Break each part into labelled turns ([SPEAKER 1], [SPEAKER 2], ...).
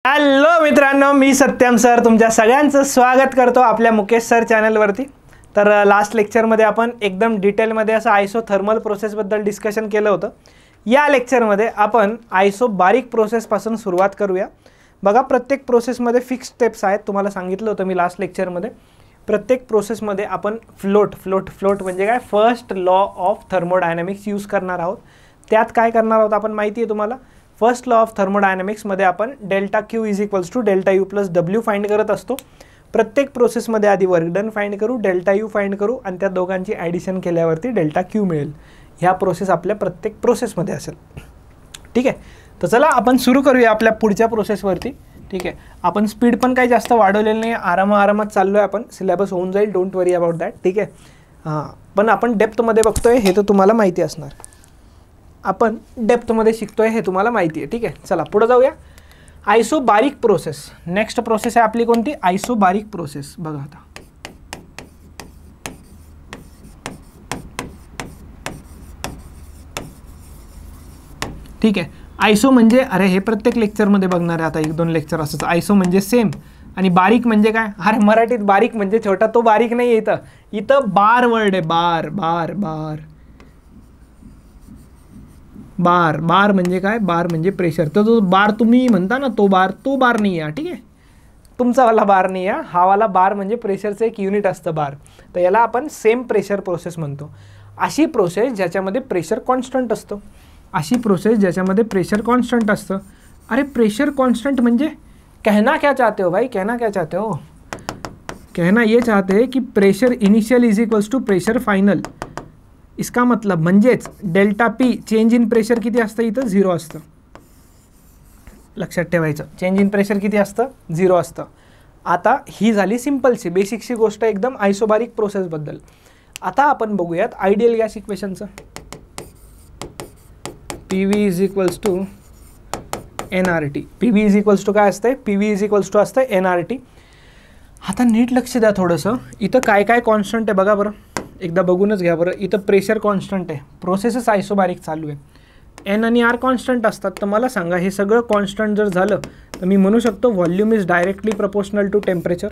[SPEAKER 1] Hello मित्रांनो, मी Satyam sir तुमच्या सगळ्यांचं स्वागत करतो आपल्या मुकेश सर चॅनलवरती। तर लास्ट लेक्चरमध्ये आपण एकदम डिटेलमध्ये असं आयसोथर्मल प्रोसेसबद्दल डिस्कशन केलं होतं। या लेक्चरमध्ये आपण आयसोबारिक प्रोसेसपासून सुरुवात करूया। बघा, प्रत्येक प्रोसेसमध्ये फिक्स स्टेप्स आहेत। तुम्हाला सांगितलं होतं मी लास्ट लेक्चरमध्ये, प्रत्येक प्रोसेसमध्ये आपण फ्लोट म्हणजे काय, first law of thermodynamics use करणार आहोत। त्यात काय करणार आहोत आपण माहिती आहे तुम्हाला। फर्स्ट लॉ ऑफ थर्मोडायनॅमिक्समध्ये आपण delta Q is equals to delta U plus W find करत असतो। प्रत्येक प्रोसेसमध्ये आधी वर्क डन फाइंड करू, डेल्टा यू फाइंड करू आणि त्या दोघांची ॲडिशन केल्यावरती डेल्टा क्यू मिळेल। ह्या प्रोसेस आपल्या प्रत्येक प्रोसेसमध्ये असेल। ठीक आहे, तर चला आपण सुरू करूया आपल्या पुढच्या प्रोसेसवरती। ठीक आहे, आपण स्पीड पण काही जास्त वाढवलेलं नाही, आरामात चाललो आहे आपण। सिलेबस होऊन जाईल, डोंट वरी अबाउट दॅट। ठीक आहे, पण आपण डेप्थमध्ये बघतोय हे तर तुम्हाला माहिती असणार। आपण डेप्थमध्ये शिकतोय हे तुम्हाला माहिती आहे। ठीक आहे, चला पुढे जाऊया। आयसोबारिक प्रोसेस, नेक्स्ट प्रोसेस आहे आपली कोणती, आयसोबारिक प्रोसेस। बघा आता, ठीक आहे, आयसो म्हणजे, अरे हे प्रत्येक लेक्चरमध्ये बघणार आहे आता, एक दोन लेक्चर असंच। आयसो म्हणजे सेम, आणि बारीक म्हणजे काय, अरे मराठीत बारीक म्हणजे छोटा, तो बारीक नाही आहे इथं बार वर्ड आहे, बार बार बार बार बार म्हणजे काय, बार म्हणजे प्रेशर। तर जो बार तुम्ही म्हणता ना, तो बार नाही आहे। ठीक आहे, तुमचा वाला बार नाही आहे, हा वाला बार म्हणजे प्रेशरचं एक युनिट असतं बार। तर याला आपण सेम प्रेशर प्रोसेस म्हणतो। अशी प्रोसेस ज्याच्यामध्ये प्रेशर कॉन्स्टंट असतं, अशी प्रोसेस ज्याच्यामध्ये प्रेशर कॉन्स्टंट असतं। अरे प्रेशर कॉन्स्टंट म्हणजे कहना क्या चाहते हो भाई, कहना क्या चाहते हो? कहना ये चाहते हैं कि pressure initial is equals to pressure final. इसका मतलब म्हणजेच delta P change in pressure किती असतं, इथं 0 असतं। लक्षात ठेवायचं, चेंज इन प्रेशर किती असतं, 0 असतं। आता ही झाली सिंपलची बेसिकची गोष्ट एकदम आयसोबारिक प्रोसेसबद्दल। आता आपण बघूयात आयडियल गॅस इक्वेशनचं। P V is equals to N R T. P V is equals to काय असतं, P V is equals to असतं एन आर टी। आता नीट लक्ष द्या थोडंसं, इथं काय काय कॉन्स्टंट आहे बघा बरं, एकदा बघूनच घ्या बरं। इथं प्रेशर कॉन्स्टंट आहे, प्रोसेसच आयसोबारिक चालू आहे, एन आणि आर कॉन्स्टंट असतात। तर मला सांगा, हे सगळं कॉन्स्टंट जर झालं तर मी म्हणू शकतो volume is directly proportional to temperature.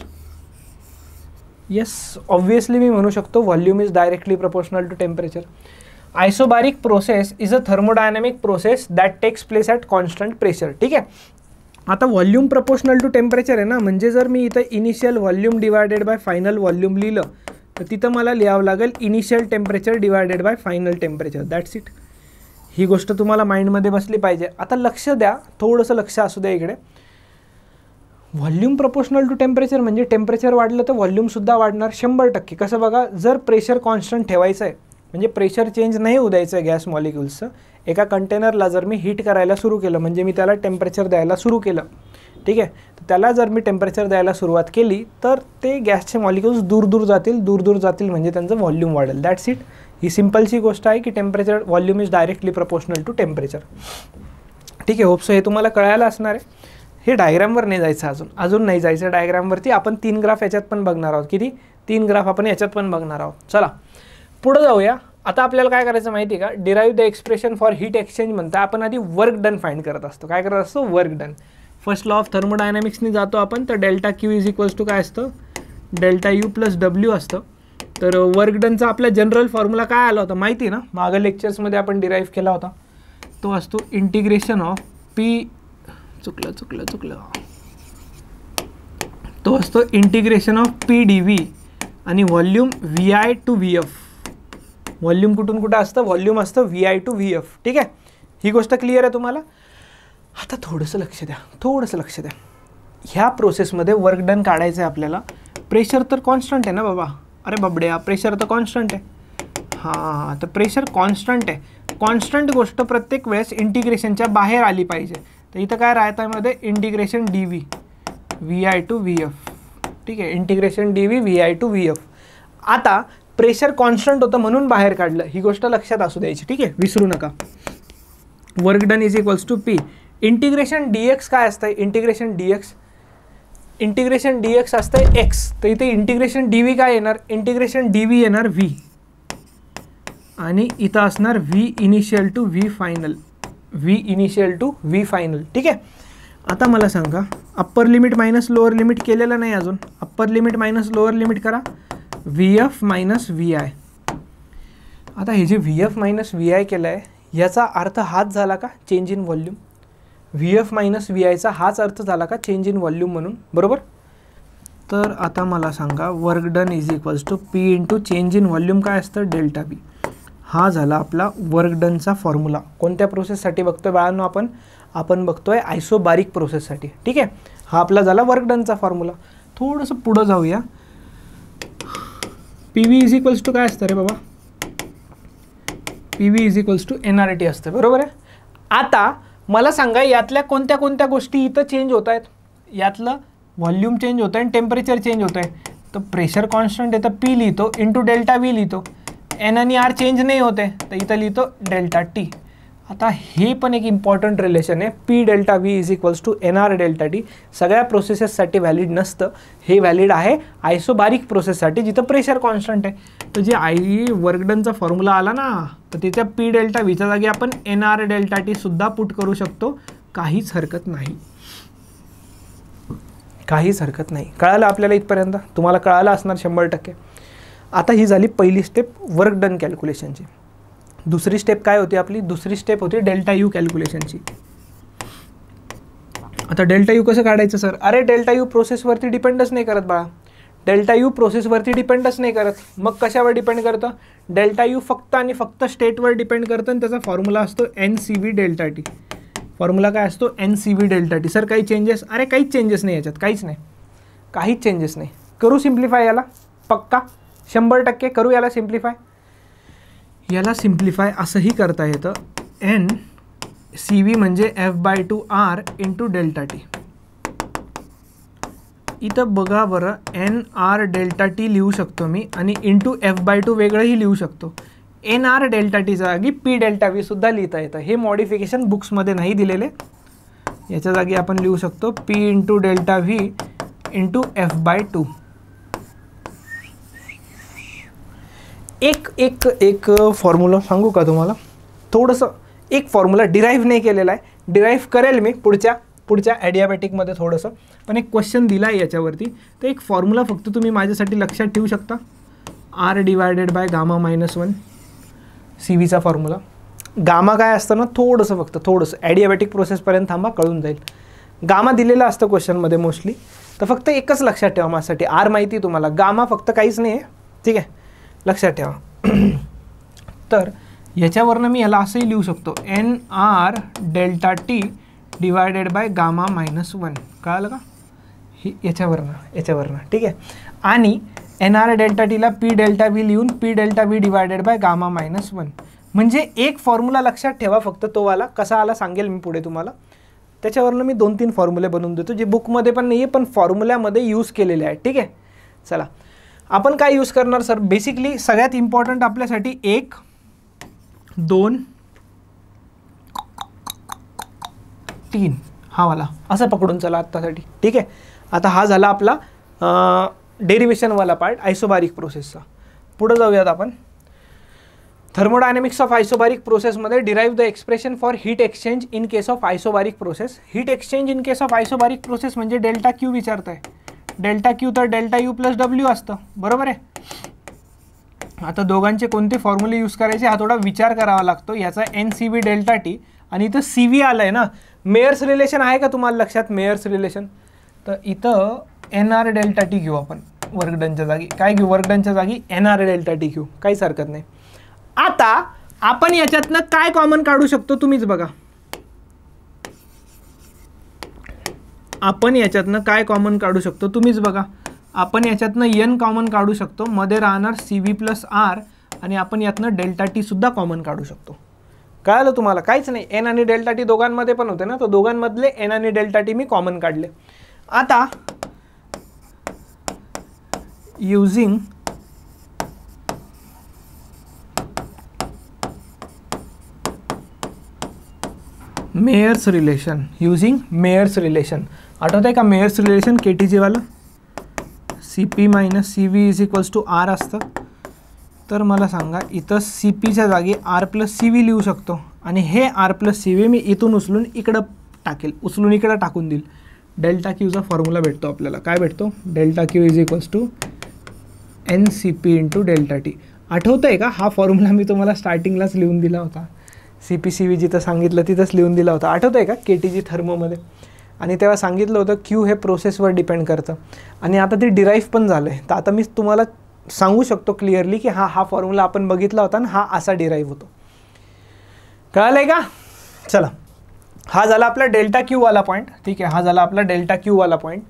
[SPEAKER 1] Yes, obviously मी म्हणू शकतो volume is directly proportional to temperature. Isobaric process is a thermodynamic process that takes place at constant pressure. ठीक आहे, आता व्हॉल्यूम प्रपोर्शनल टू टेम्परेचर आहे ना, म्हणजे जर मी इथं initial volume divided by final volume लिहिलं तर तिथं मला लिहावं लागेल initial temperature divided by final temperature. That's it. ही गोष्ट तुम्हाला माइंडमध्ये बसली पाहिजे। आता लक्ष द्या, थोडंसं लक्ष असू द्या इकडे। व्हॉल्यूम प्रपोर्शनल टू टेम्परेचर म्हणजे टेम्परेचर वाढलं तर व्हॉल्यूमसुद्धा वाढणार 100%। कसं बघा, जर प्रेशर कॉन्स्टंट ठेवायचं आहे म्हणजे प्रेशर चेंज नाही होऊ द्यायचं आहे गॅस मॉलिक्युल्सचं। एका कंटेनरला जर मी हीट करायला सुरू केलं म्हणजे मी त्याला टेम्परेचर द्यायला सुरू केलं, ठीक आहे, तर त्याला जर मी टेम्परेचर द्यायला सुरुवात केली तर ते गॅसचे मॉलिक्युल्स दूर दूर जातील म्हणजे त्यांचं व्हॉल्यूम वाढेल। That's it. ही सिंपलची गोष्ट आहे की temperature volume is directly proportional to temperature. ठीक आहे, होप्सो हे तुम्हाला कळायला असणार आहे। हे डायग्रामवर नाही जायचं, अजून नाही जायचं डायग्रामवरती। आपण 3 ग्राफ याच्यात पण बघणार आहोत। किती? 3 ग्राफ आपण याच्यात पण बघणार आहोत। चला पुढे जाऊया। आता आपल्याला काय करायचं माहिती आहे का, derive the expression for heat exchange म्हणता आपण आधी वर्क डन फाइंड करत असतो। काय करत असतो, work done. First law of थर्मोडायनॅमिक्सनी जातो आपण, तर delta Q is equals to काय असतं, डेल्टा यू प्लस डब्ल्यू असतं। तर वर्क डनचा आपला जनरल फॉर्म्युला काय आला होता माहिती आहे ना, मागं लेक्चर्समध्ये आपण डिराईव्ह केला होता। तो असतो इंटिग्रेशन ऑफ पी, चुकलं तो असतो integration of P D V आणि volume V I to V F. Volume कुठून कुठं असतं, व्हॉल्यूम असतं V I to V F. ठीक आहे, ही गोष्ट क्लिअर आहे तुम्हाला। आता थोडंसं लक्ष द्या, ह्या प्रोसेसमध्ये वर्क डन काढायचं आहे आपल्याला। प्रेशर तर कॉन्स्टंट आहे ना बाबा, अरे बाबड्या प्रेशर तर कॉन्स्टंट आहे। हां, तर प्रेशर कॉन्स्टंट आहे। कॉन्स्टंट गोष्ट प्रत्येक वेळेस इंटिग्रेशनच्या बाहेर आली पाहिजे। तर इथं काय राहतं मध्ये, integration D V V I to V F. ठीक आहे, integration D V V I to V F. आता प्रेशर कॉन्स्टंट होतं म्हणून बाहेर काढलं, ही गोष्ट लक्षात असू द्यायची। ठीक आहे, विसरू नका। Work done is equals to P integration D X. काय असतं integration D X, integration D X असतं एक्स। तर इथे इंटिग्रेशन डी व्ही काय येणार, इंटिग्रेशन डी व्ही येणार व्ही, आणि इथं असणार V initial to V final, V initial to V final. ठीक आहे, आता मला सांगा, upper limit minus lower limit केलेलं नाही अजून. Upper limit minus lower limit करा, VF मायनस VI. आता हे जे VF मायनस VI केलं आहे याचा अर्थ हाच झाला का change in volume. VF minus VIचा हाच अर्थ झाला का चेंज इन व्हॉल्यूम म्हणून, बरोबर. तर आता मला सांगा, work done is equals to P into change in volume काय असतं, डेल्टा B. हा झाला आपला वर्क डनचा फॉर्म्युला. कोणत्या प्रोसेससाठी बघतोय बाळांनो आपण बघतोय आयसोबारिक प्रोसेससाठी. ठीक आहे, हा आपला झाला वर्क डनचा फॉर्म्युला. थोडंसं पुढं जाऊया. PV इज इक्वल्स टू काय असतं रे बाबा, PV is equals to NRT असतं, बरोबर आहे. आता मला सांगा, यातल्या कोणत्या कोणत्या गोष्टी इथं चेंज होत आहेत. यातलं व्हॉल्यूम चेंज होतं आणि टेम्परेचर चेंज होतं आहे. तर प्रेशर कॉन्स्टंट आहे तर P लिहितो इंटू डेल्टा V लिहितो. N आणि R चेंज नाही होते तर इथं लिहितो डेल्टा T. आता हे पण एक इम्पॉर्टंट रिलेशन आहे. P delta V is equals to NR delta T. सगळ्या प्रोसेसेससाठी व्हॅलिड नसतं, हे व्हॅलिड आहे आयसोबारिक प्रोसेससाठी जिथं प्रेशर कॉन्स्टंट आहे. तर जे वर्क डनचा फॉर्म्युला आला ना, तर तिच्या P डेल्टा Vच्या जागी आपण NR डेल्टा T सुद्धा पुट करू शकतो. काहीच हरकत नाही, काहीच हरकत नाही. कळालं आपल्याला इथपर्यंत, तुम्हाला कळालं असणार 100%. आता ही झाली पहिली स्टेप वर्क डन कॅल्क्युलेशनची. दुसरी स्टेप काय होती आपली, दुसरी स्टेप होती डेल्टा यू कॅल्क्युलेशनची. आता डेल्टा यू कसं काढायचं सर, अरे डेल्टा यू प्रोसेसवरती डिपेंडच नाही करत बाळा. डेल्टा यू प्रोसेसवरती डिपेंडच नाही करत. मग कशावर डिपेंड करतं, डेल्टा यू फक्त आणि फक्त स्टेटवर डिपेंड करतं आणि त्याचा फॉर्म्युला असतो NCV डेल्टा T. फॉर्म्युला काय असतो, NCV डेल्टा T. सर काही चेंजेस, अरे काहीच चेंजेस नाही याच्यात, काहीच नाही, काहीच चेंजेस नाही. करू सिम्प्लिफाय याला, पक्का 100% करू याला सिम्प्लिफाय. याला सिम्प्लिफाय असंही करता येतं, NCV म्हणजे F/2R इंटू डेल्टा T. इथं बघा बरं, NR डेल्टा T लिहू शकतो मी आणि इंटू F/2 वेगळंही लिहू शकतो. NR डेल्टा T जागी P डेल्टा V सुद्धा लिहिता येतं. हे मॉडिफिकेशन बुक्समध्ये नाही दिलेले. याच्या जागी आपण लिहू शकतो P into delta V into F/2. एक फॉर्म्युला सांगू का तुम्हाला, थोडंसं एक फॉर्म्युला डिराईव्ह नाही केलेला आहे, डिराईव्ह करेल मी पुढच्या ॲडियाबॅटिकमध्ये थोडंसं. पण एक क्वेश्चन दिला आहे याच्यावरती, तर एक फॉर्म्युला फक्त तुम्ही माझ्यासाठी लक्षात ठेवू शकता. R divided by gamma minus 1 CVचा फॉर्म्युला. गामा काय असतं ना, थोडंसं ॲडियाबॅटिक प्रोसेसपर्यंत थांबा, कळून जाईल. गामा दिलेला असतं क्वेश्चनमध्ये मोस्टली. तर फक्त एकच लक्षात ठेवा माझ्यासाठी, R माहिती आहे तुम्हाला, गामा फक्त काहीच नाही आहे. ठीक आहे, लक्षात ठेवा. तर याच्यावरनं मी याला असंही लिहू शकतो, NR delta T divided by gamma minus 1. कळालं का, ही याच्यावरनं. ठीक आहे, आणि NR डेल्टा Tला P डेल्टा V लिहून P delta V divided by gamma minus 1. म्हणजे एक फॉर्म्युला लक्षात ठेवा फक्त, तो वाला कसा आला सांगेल मी पुढे तुम्हाला. त्याच्यावरनं मी 2-3 फॉर्म्युले बनवून देतो जे बुकमध्ये पण नाही आहे पण फॉर्म्युल्यामध्ये यूज केलेले आहेत. ठीक आहे, चला आपण काय यूज करणार सर, बेसिकली सगळ्यात इम्पॉर्टंट आपल्यासाठी 1, 2, 3 हा वाला असं पकडून चला आत्तासाठी. ठीक आहे, आता हा झाला आपला डेरिवेशनवाला पार्ट आयसोबारिक प्रोसेसचा. पुढे जाऊयात आपण. थर्मोडायनेमिक्स ऑफ आयसोबारिक प्रोसेसमध्ये derive the expression for heat exchange in case of isobaric process. Heat exchange in case of isobaric process म्हणजे डेल्टा क्यू विचारत आहे. डेल्टा क्यू तर डेल्टा यू प्लस डब्ल्यू असतं, बरोबर आहे. आता दोघांचे कोणते फॉर्म्युले यूज करायचे हा थोडा विचार करावा लागतो. याचा NCV डेल्टा T आणि इथं CV आलं आहे ना, मेयर्स रिलेशन आहे का तुम्हाला लक्षात, मेयर्स रिलेशन. तर इथं NR डेल्टा T घेऊ आपण वर्क डनच्या जागी. काय घेऊ, वर्क डनच्या जागी NR डेल्टा T घेऊ, काहीच हरकत नाही. आता आपण याच्यातनं काय कॉमन काढू शकतो तुम्हीच बघा. आपण याच्यातनं काय कॉमन काढू शकतो तुम्हीच बघा. आपण याच्यातनं N कॉमन काढू शकतो, मध्ये राहणार CV प्लस R आणि आपण यातनं डेल्टा T सुद्धा कॉमन काढू शकतो. कळालं तुम्हाला, काहीच नाही. N आणि डेल्टा T दोघांमध्ये पण होते ना, तर दोघांमधले N आणि डेल्टा T मी कॉमन काढले. आता युजिंग मेयर्स रिलेशन, आठवत आहे का मेयर्स रिलेशन KTG वाला, CP minus CV is equals to R असतं. तर मला सांगा इथं CPच्या जागी R प्लस CV लिहू शकतो आणि हे R प्लस CV मी इथून उचलून इकडं टाकेल, उचलून इकडे टाकून देईल. डेल्टा क्यूचा फॉर्म्युला भेटतो आपल्याला. काय भेटतो? Delta Q is equals to NCP into delta T. आठवतं आहे का? हा फॉर्म्युला मी तुम्हाला स्टार्टिंगलाच लिहून दिला होता. CP/CV जिथं सांगितलं तिथंच लिहून दिला होता. आठवतं आहे का? KTG थर्मोमध्ये. आणि तेव्हा सांगितलं होतं क्यू हे प्रोसेसवर डिपेंड करतं. आणि आता ते डिराईव्ह पण झालं आहे. तर आता मी तुम्हाला सांगू शकतो क्लिअरली की हा फॉर्म्युला आपण बघितला होता आणि हा असा डिराईव्ह होतो. कळलं आहे का? चला, हा झाला आपला डेल्टा क्यू वाला पॉईंट. ठीक आहे, हा झाला आपला डेल्टा क्यू वाला पॉईंट.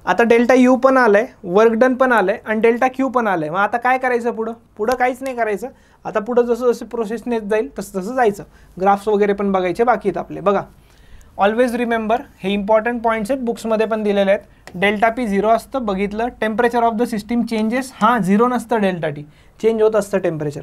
[SPEAKER 1] आता डेल्टा यू पण आलं आहे, वर्क डन पण आलं आहे आणि डेल्टा क्यू पण आलं आहे. मग आता काय करायचं पुढं काहीच नाही करायचं. आता पुढं जसं जसं प्रोसेसने जाईल तसं जायचं. ग्राफ्स वगैरे पण बघायचे बाकी आहेत आपले. बघा, ऑलवेज रिमेंबर, हे इम्पॉर्टंट पॉईंट्स आहेत, बुक्समध्ये पण दिलेले आहेत. डेल्टा पी 0 असतं, बघितलं. Temperature of the system changes, हां 0 नसतं, डेल्टा टी चेंज होत असतं temperature.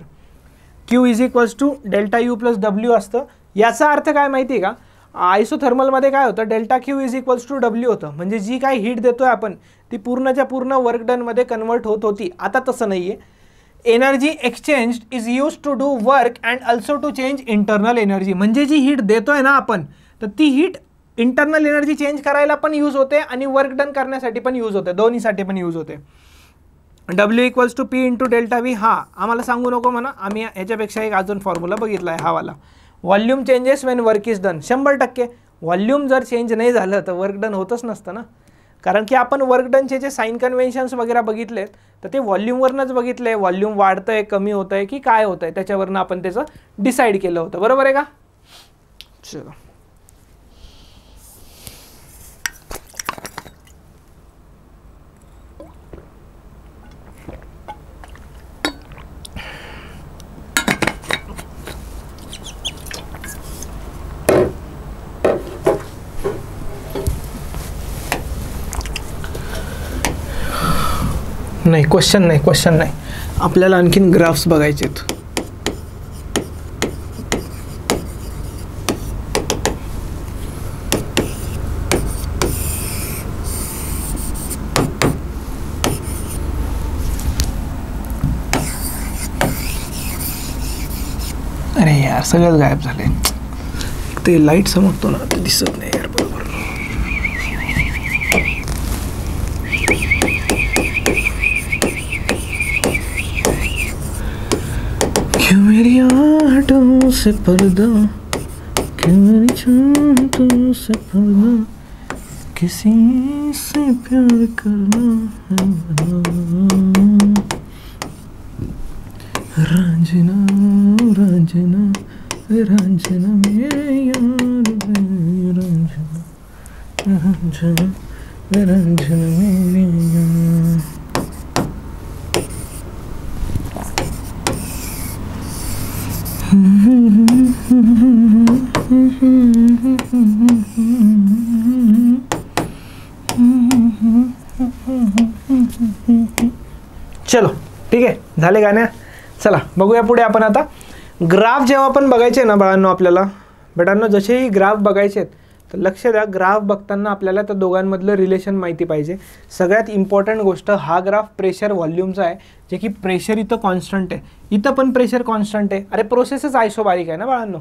[SPEAKER 1] Q is equals to delta U plus W असतं. याचा अर्थ काय माहिती आहे का? आयसोथर्मलमध्ये काय होतं? Delta Q is equals to W होतं. म्हणजे जी काय हीट देतोय आपण ती पूर्णच्या पूर्ण वर्क डनमध्ये कन्वर्ट होत होती. आता तसं नाही आहे. Energy exchange is use to do work and also to change internal energy. म्हणजे जी हीट देतोय ना आपण, तर ती हीट इंटरनल एनर्जी चेंज करायला पण यूज होते आणि वर्क डन करण्यासाठी पण यूज होते, दोन्हीसाठी पण यूज होते. W equals to P into delta V. हा आम्हाला सांगू नको म्हणा, आम्ही ह्याच्यापेक्षा एक अजून फॉर्म्युला बघितला आहे, हा वाला. Volume changes Wien work is done. 100% volume जर चेंज नाही झालं तर वर्क डन होतच नसतं ना. कारण की आपण वर्क डनचे जे साईन कन्व्हेन्शन्स वगैरे बघितलेत तर ते व्हॉल्यूमवरनंच बघितले. व्हॉल्यूम वाढतं आहे, कमी होतं आहे की काय होतं आहे, त्याच्यावरनं आपण त्याचं डिसाईड केलं होतं. बरोबर आहे का? चलो, नाही क्वेश्चन नाही, आपल्याला आणखीन ग्राफ्स बघायचे आहेत. अरे यार, सगळंच गायब झाले. ते लाईट समजतो ना, ते दिसत नाही यार बरोबर. क्यों मेरी आँखों से पर्दा, क्यों मेरी छातों से पर्दा, किसी से प्यार करना है रांझना रांझना रांझना मेरे यार, रांझना रांझना रांझना मेरे यार. चलो ठीक आहे, झाले गाण्या. चला बघूया पुढे आपण आता. ग्राफ जेव्हा पण बघायचे ना बाळांनो, आपल्याला बेटांनो जसेही ग्राफ बघायचे आहेत तर लक्ष द्या, ग्राफ बघताना आपल्याला त्या दोघांमधलं रिलेशन माहिती पाहिजे. सगळ्यात इम्पॉर्टंट गोष्ट, हा ग्राफ प्रेशर व्हॉल्यूमचा आहे, जे की प्रेशर इथं कॉन्स्टंट आहे, इथं पण प्रेशर कॉन्स्टंट आहे. अरे प्रोसेसच आयसोबारिक आहे ना बाळांनो.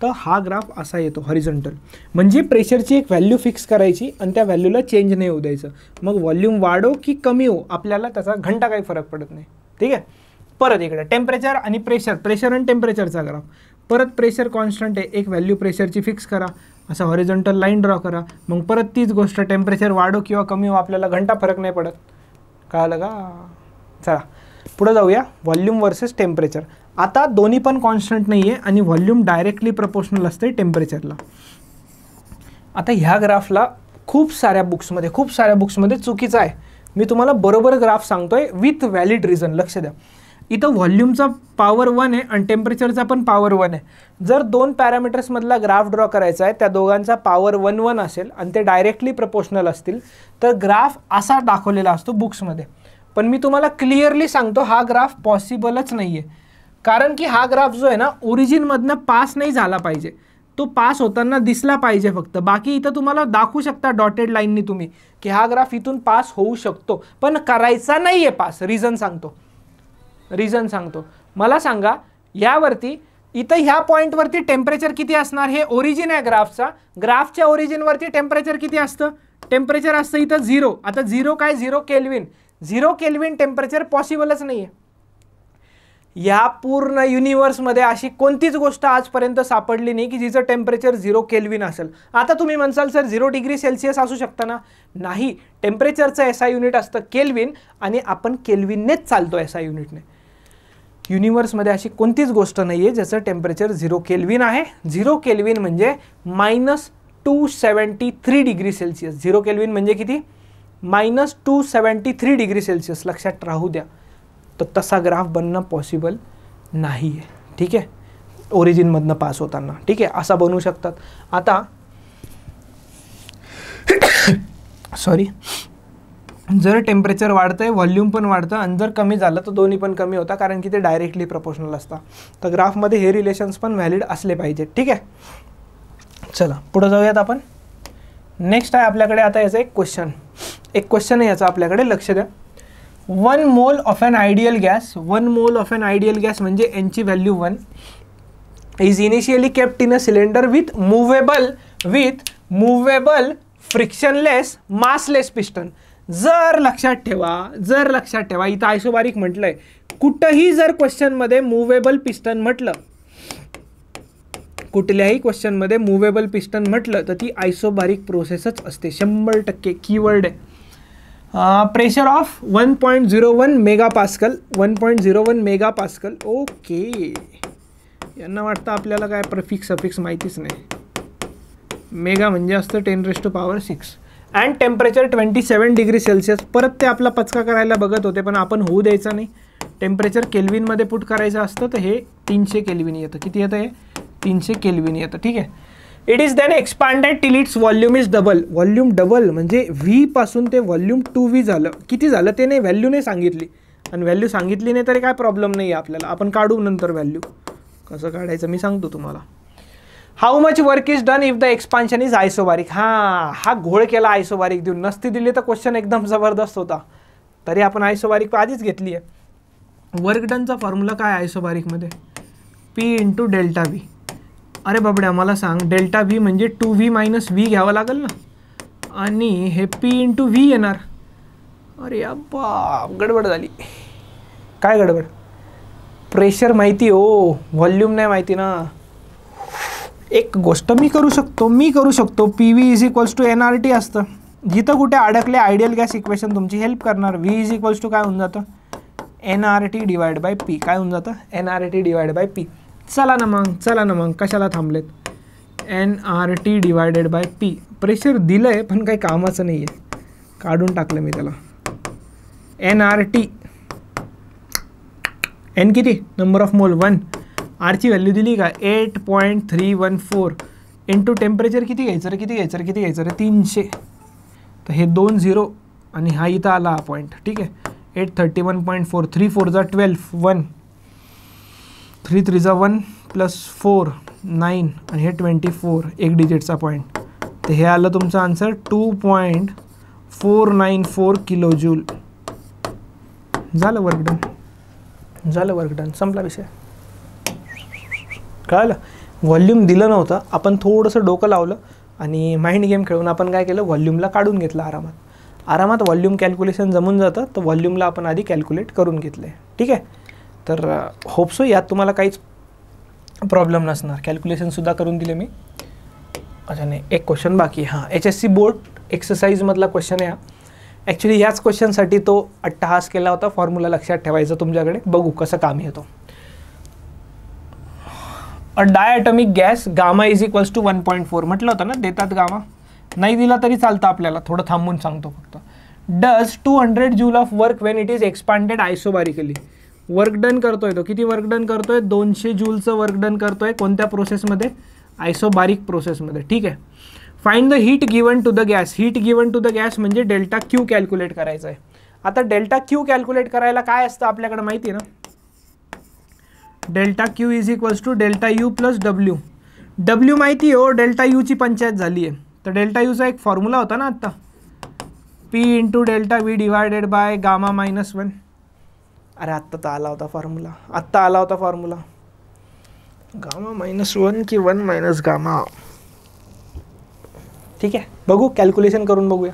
[SPEAKER 1] तर हा ग्राफ असा येतो हॉरिझॉन्टल. म्हणजे प्रेशरची एक व्हॅल्यू फिक्स करायची आणि त्या व्हॅल्यूला चेंज नाही होऊ द्यायचं. मग व्हॉल्यूम वाढो की कमी हो, आपल्याला त्याचा घंटा काही फरक पडत नाही. ठीक आहे. परत इकडे टेम्परेचर आणि प्रेशर आणि टेम्परेचरचा ग्राफ. परत प्रेशर कॉन्स्टंट आहे, एक व्हॅल्यू प्रेशरची फिक्स करा, असं हॉरिझॉन्टल लाईन ड्रॉ करा. मग परत तीच गोष्ट, टेम्परेचर वाढो किंवा कमी हो, आपल्याला घंटा फरक नाही पडत. कळलं का? चला पुढे जाऊया. Volume versus temperature. आता दोन्ही पण कॉन्स्टंट नाही आहे आणि व्हॉल्यूम डायरेक्टली प्रपोर्शनल असते टेम्परेचरला. आता ह्या ग्राफला खूप साऱ्या बुक्समध्ये चुकीचं आहे. मी तुम्हाला बरोबर ग्राफ सांगतोय विथ व्हॅलिड रिझन. लक्ष द्या, इथं व्हॉल्यूमचा पॉवर 1 आहे आणि टेम्परेचरचा पण पॉवर 1 आहे. जर दोन पॅरामीटर्समधला ग्राफ ड्रॉ करायचा आहे, त्या दोघांचा पॉवर 1 असेल आणि ते डायरेक्टली प्रपोर्शनल असतील तर ग्राफ असा दाखवलेला असतो बुक्समध्ये. पण मी तुम्हाला क्लिअरली सांगतो, हा ग्राफ पॉसिबलच नाही आहे. कारण की हा ग्राफ जो आहे ना, ओरिजिनमधनं पास नाही झाला पाहिजे, तो पास होताना दिसला पाहिजे फक्त. बाकी इथं तुम्हाला दाखवू शकता डॉटेड लाईननी तुम्ही की हा ग्राफ इथून पास होऊ शकतो, पण करायचा नाही आहे पास. रिझन सांगतो. मला सांगा, यावरती इथं ह्या पॉईंटवरती टेम्परेचर किती असणार, हे ओरिजिन आहे ग्राफचा, ग्राफच्या ओरिजिनवरती टेम्परेचर किती असतं, टेम्परेचर असतं इथं 0. आता 0 काय, 0 केल्विन, 0 केल्विन टेम्परेचर पॉसिबलच नाही आहे. या पूर्ण युनिवर्समध्ये अशी कोणतीच गोष्ट आजपर्यंत सापडली नाही की जिचं टेम्परेचर 0 केल्विन असेल. आता तुम्ही म्हणसाल सर 0 डिग्री सेल्सिअस असू शकतं ना, नाही, टेम्परेचरचं एसआय युनिट असतं केल्विन आणि आपण केल्विननेच चालतो एसआय युनिटने. युनिवर्समध्ये अशी कोणतीच गोष्ट नाही आहे ज्याचं टेम्परेचर 0 केल्विन आहे. 0 केल्विन म्हणजे -273 डिग्री सेल्सिअस. 0 केल्विन म्हणजे किती, -273 डिग्री सेल्सिअस. लक्षात राहू द्या. तर तसा ग्राफ बनणं पॉसिबल नाही आहे. ठीक आहे, ओरिजिनमधनं पास होताना. ठीक आहे, असा बनवू शकतात. आता सॉरी, जर टेम्परेचर वाढतंय व्हॉल्यूम पण वाढतं आणि जर कमी झालं तर दोन्ही पण कमी होता, कारण की ते डायरेक्टली प्रपोर्शनल असतात. तर ग्राफमध्ये हे रिलेशन्स पण व्हॅलिड असले पाहिजे. ठीक आहे, चला पुढे जाऊयात आपण. नेक्स्ट आहे आपल्याकडे आता याचा एक क्वेश्चन आहे याचा, आपल्याकडे लक्ष द्या. 1 mole of N ideal gas, 1 mole of N ideal gas म्हणजे यांची value 1 is initially kept in a cylinder with movable frictionless massless piston. जर लक्षात ठेवा इथं आयसोबारिक म्हटलंय, कुठंही जर क्वेश्चनमध्ये मुवेबल पिस्टन म्हटलं, कुठल्याही क्वेश्चनमध्ये मुवेबल पिस्टन म्हटलं तर ती आयसोबारिक प्रोसेसच असते. 100% कीवर्ड आहे. Pressure of 1.01 megapascal, 1.01 megapascal. Okay, यांना वाटतं आपल्याला काय प्रिफिक्स अफिक्स माहितीच नाही. मेगा म्हणजे असतं 10⁻⁶. And temperature 27 degree Celsius. परत ते आपला पचका करायला बघत होते पण आपण होऊ द्यायचा नाही. टेम्परेचर केल्विनमध्ये पुट करायचं असतं तर हे 300 केल्विन येतं. किती येतं हे, 300 केल्विन येतं. ठीक आहे. It is then expanded till its volume is double. Volume double म्हणजे व्ही पासून ते व्हॉल्यूम 2V झालं. किती झालं ते नाही, व्हॅल्यू नाही सांगितली, आणि व्हॅल्यू सांगितली नाही तरी काय प्रॉब्लेम नाही आहे आपल्याला, आपण काढू नंतर व्हॅल्यू. कसं काढायचं मी सांगतो तुम्हाला. How much work is done if the expansion is isobaric. हा घोळ केला आयसोबारिक देऊन. नसती दिली तर क्वेश्चन एकदम जबरदस्त होता, तरी आपण आयसोबारिक आधीच घेतली आहे. वर्क डनचा फॉर्म्युला काय आयसोबारिकमध्ये, P × ΔV. अरे बाबड्या मला सांग, ΔV म्हणजे 2V - V घ्यावं लागेल ना, आणि हे P × V येणार. अरे अब्बा गडबड झाली. काय गडबड, प्रेशर माहिती हो, व्हॉल्यूम नाही माहिती ना. एक गोष्ट मी करू शकतो PV = nRT असतं. जिथं कुठे अडकले आयडियल गॅस इक्वेशन तुमची हेल्प करणार. V = काय होऊन जातं, nRT / P. काय होऊन जातं, nRT / P. चला ना मग कशाला थांबलेत, nRT / P. प्रेशर दिलं आहे पण काही कामाचं नाही आहे, काढून टाकलं मी त्याला. nRT, n किती, number of mole 1. Archi value दिली का 8.314 इंटू टेम्परेचर किती घ्यायचं रे 300. तर हे 2 0 आणि हा इथं आला हा पॉईंट. ठीक आहे, 831.4. 3 4 = 12, 1 3 3 = 1 + 4 9 आणि हे 24, एक डिजिटचा पॉईंट. तर हे आलं तुमचं आन्सर 2.494 किलो जूल. झालं वर्क डन, संपला विषय. कळलं, व्हॉल्यूम दिलं नव्हतं, आपण थोडंसं डोकं लावलं आणि माइंड गेम खेळून आपण काय केलं, व्हॉल्यूमला काढून घेतलं. आरामात व्हॉल्यूम कॅल्क्युलेशन जमून जातं, तर व्हॉल्यूमला आपण आधी कॅल्क्युलेट करून घेतलं आहे. ठीक आहे, तर होप्सो यात तुम्हाला काहीच प्रॉब्लेम नसणार. कॅल्क्युलेशनसुद्धा करून दिले मी. अच्छा नाही, एक क्वेश्चन बाकी. HSC बोर्ड एक्सरसाइजमधला क्वेश्चन आहे हा. ॲक्च्युली ह्याच क्वेश्चनसाठी तो अट्टहास केला होता. फॉर्म्युला लक्षात ठेवायचा तुमच्याकडे, बघू कसं काम येतो. अ डायॲटॉमिक गॅस गामा = 1.4 म्हटलं होतं ना, देतात गामा, नाही दिला तरी चालतं आपल्याला, थोडं थांबून सांगतो फक्त. Does 200 joule of work when it is expanded isobarically. Work done करतोय तो, किती वर्क डन करतोय, 200 जूलचं वर्क डन करतोय. कोणत्या प्रोसेसमध्ये, आयसोबारिक प्रोसेसमध्ये. ठीक आहे. Find the heat given to the gas. Heat given to the gas म्हणजे ΔQ कॅल्क्युलेट करायचं आहे. आता ΔQ कॅल्क्युलेट करायला काय असतं आपल्याकडे माहिती आहे ना, ΔQ = ΔU + W. W माहिती हो, ΔUची पंचायत झाली आहे. तर ΔUचा एक फॉर्म्युला होता ना आत्ता, P × ΔV / गामा -1. अरे आत्ता तर आला होता फॉर्म्युला, गामा -1 की 1 मायनस गामा. ठीक आहे, बघू कॅल्क्युलेशन करून बघूया.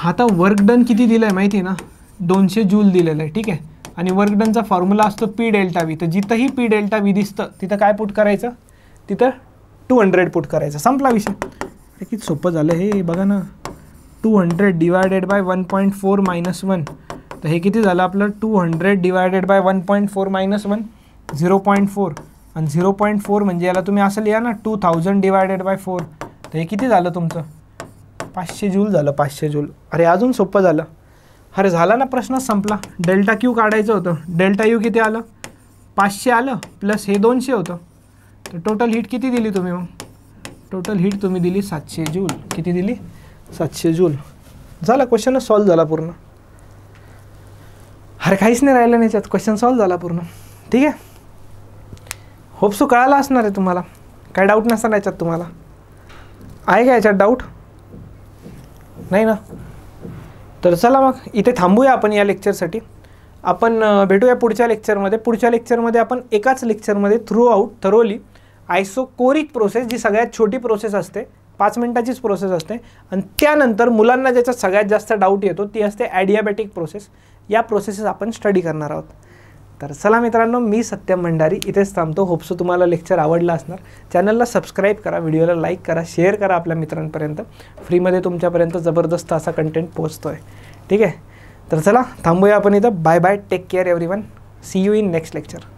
[SPEAKER 1] आता वर्क डन किती दिलं आहे माहिती आहे ना, 200 जूल दिलेलं आहे. ठीक आहे, आणि वर्क डनचा फॉर्म्युला असतो पी डेल्टा व्ही. तर जिथंही पी डेल्टा व्ही दिसतं तिथं काय पुट करायचं, तिथं 200 पुट करायचं, संपला विषय. अरे किती सोपं झालं हे, बघा ना. 200 डिवायडेड बाय 1.4 मायनस 1. तर हे किती झालं आपलं, 200 डिवायडेड बाय 1.4 मायनस 1, 0.4. आणि 0.4 म्हणजे याला तुम्ही असं लिहा ना, 2000 डिवायडेड बाय 4. तर हे किती झालं तुमचं, 500 जूल झालं, 500 जूल. अरे अजून सोपं झालं. अरे झाला ना, प्रश्नच संपला. डेल्टा क्यू काढायचं होतं. डेल्टा यू किती आलं, 500 आलं, प्लस हे 200 होतं. तर टोटल हीट किती दिली तुम्ही मग, टोटल हीट तुम्ही दिली 700 जूल. किती दिली, 700 जूल. झाला, क्वेश्चनच सॉल्व झाला पूर्ण. अरे काहीच नाही राहिलं नाही याच्यात, क्वेश्चन सॉल्व झाला पूर्ण. ठीक आहे, होप्सो कळाला असणार आहे तुम्हाला, काय डाऊट नसणार याच्यात तुम्हाला. आहे का याच्यात डाऊट, नाही ना. तर चला मग इथे थांबूया आपण या लेक्चरसाठी. आपण भेटूया पुढच्या लेक्चरमध्ये. पुढच्या लेक्चरमध्ये आपण एकाच लेक्चरमध्ये throughout thoroughly isochoric process, जी सगळ्यात छोटी प्रोसेस असते, 5 मिनिटाचीच प्रोसेस असते, आणि त्यानंतर मुलांना ज्याच्यात सगळ्यात जास्त डाऊट येतो ती असते ॲडियाबॅटिक प्रोसेस. या प्रोसेसेस आपण स्टडी करणार आहोत. तर चला मित्रांनो, मी सत्यम भंडारी इथेच थांबतो. होप्सो तुम्हाला लेक्चर आवडला असणार. चॅनलला सबस्क्राईब करा, व्हिडिओला लाईक करा, शेअर करा आपल्या मित्रांपर्यंत. फ्रीमध्ये तुमच्यापर्यंत जबरदस्त असा कंटेंट पोहोचतो आहे. ठीक आहे, तर चला थांबूया आपण इथं. Bye bye, take care everyone, see you in next lecture.